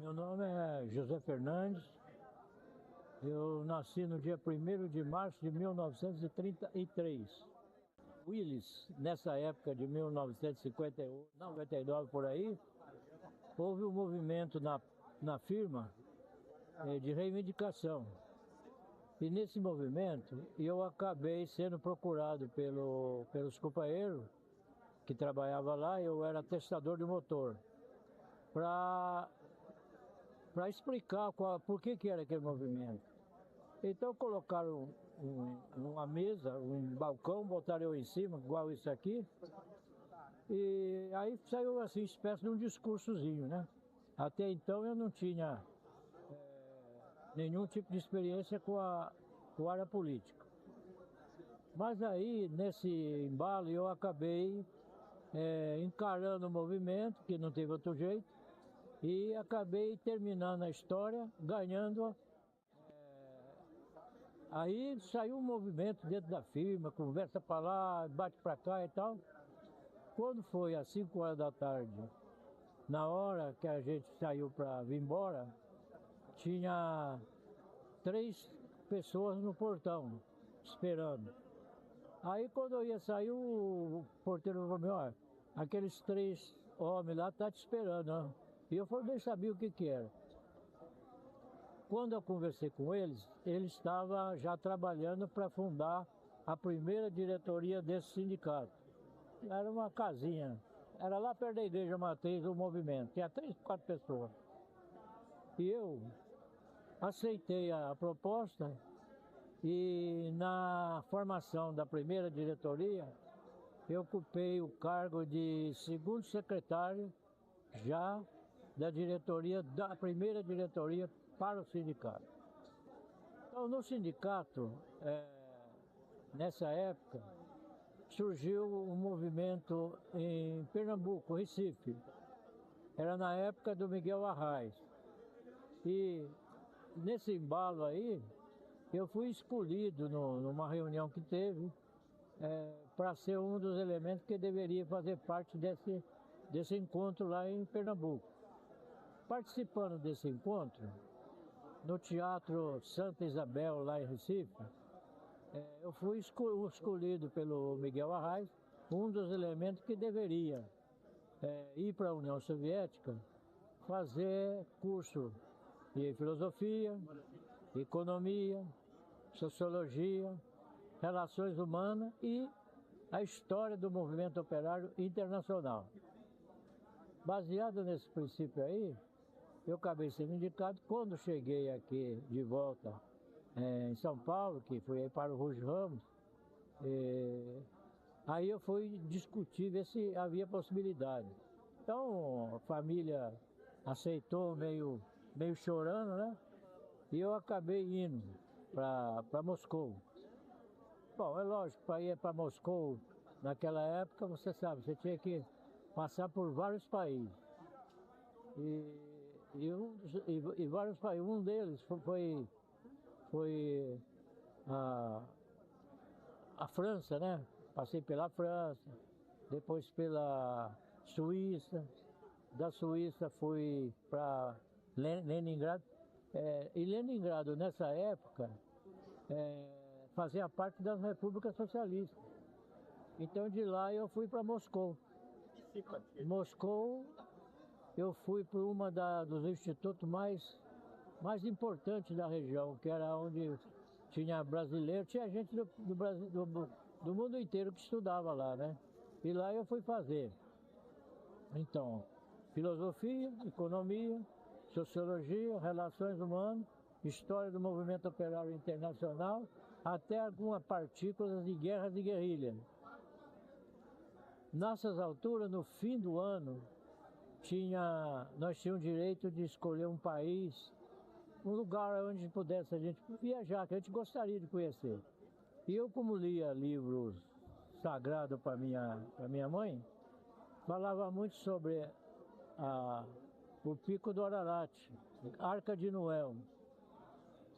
Meu nome é José Fernandes, eu nasci no dia 1º de março de 1933. Willis, nessa época de 1958, 99 por aí, houve um movimento na firma de reivindicação. E nesse movimento eu acabei sendo procurado pelos companheiros que trabalhavam lá, eu era testador de motor, para explicar por que era aquele movimento. Então colocaram uma mesa, um balcão, botaram eu em cima, igual isso aqui, e aí saiu assim, espécie de um discursozinho, né? Até então eu não tinha nenhum tipo de experiência com a área política. Mas aí, nesse embalo, eu acabei encarando o movimento, que não teve outro jeito, e acabei terminando a história, ganhando. Aí saiu um movimento dentro da firma, conversa para lá, bate para cá e tal. Quando foi às 5 horas da tarde, na hora que a gente saiu para vir embora, tinha 3 pessoas no portão, esperando. Aí quando eu ia sair, o porteiro falou para mim, olha, aqueles 3 homens lá estão te esperando, né? E eu nem sabia o que era. Quando eu conversei com eles, eles estavam já trabalhando para fundar a primeira diretoria desse sindicato. Era uma casinha, era lá perto da igreja matriz do movimento, tinha 3, 4 pessoas. E eu aceitei a proposta e na formação da primeira diretoria, eu ocupei o cargo de segundo secretário já da diretoria, da primeira diretoria para o sindicato. Então, no sindicato, nessa época, surgiu um movimento em Pernambuco, Recife. Era na época do Miguel Arraes. E nesse embalo aí, eu fui escolhido numa reunião que teve para ser um dos elementos que deveria fazer parte desse encontro lá em Pernambuco. Participando desse encontro, no Teatro Santa Isabel, lá em Recife, eu fui escolhido pelo Miguel Arraes, um dos elementos que deveria ir para a União Soviética fazer curso de filosofia, economia, sociologia, relações humanas e a história do movimento operário internacional. Baseado nesse princípio aí, eu acabei sendo indicado. Quando cheguei aqui de volta em São Paulo, que fui aí para o Ruge Ramos, aí eu fui discutir, ver se havia possibilidade. Então a família aceitou meio chorando, né? E eu acabei indo para Moscou. Bom, é lógico, para ir para Moscou, naquela época, você sabe, você tinha que passar por vários países. E vários países. Um deles foi a França, né? Passei pela França, depois pela Suíça. Da Suíça fui para Leningrado. E Leningrado, nessa época, fazia parte das repúblicas socialistas. Então de lá eu fui para Moscou. Moscou, eu fui para uma dos institutos mais importantes da região, que era onde tinha brasileiro, tinha gente do Brasil, do mundo inteiro que estudava lá, né? E lá eu fui fazer, então, filosofia, economia, sociologia, relações humanas, história do movimento operário internacional, até algumas partículas de guerras e guerrilha. Nessas alturas, no fim do ano, nós tínhamos direito de escolher um país, um lugar onde pudesse a gente viajar, que a gente gostaria de conhecer. E eu, como lia livros sagrados para minha mãe, falava muito sobre o Pico do Ararat, Arca de Noé.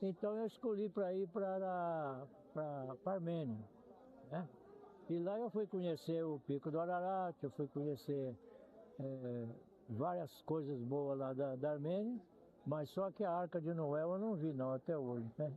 Então eu escolhi para ir para a Armênia, né? E lá eu fui conhecer o Pico do Ararat, eu fui conhecer várias coisas boas lá da Armênia. Mas só que a Arca de Noé eu não vi não até hoje, né?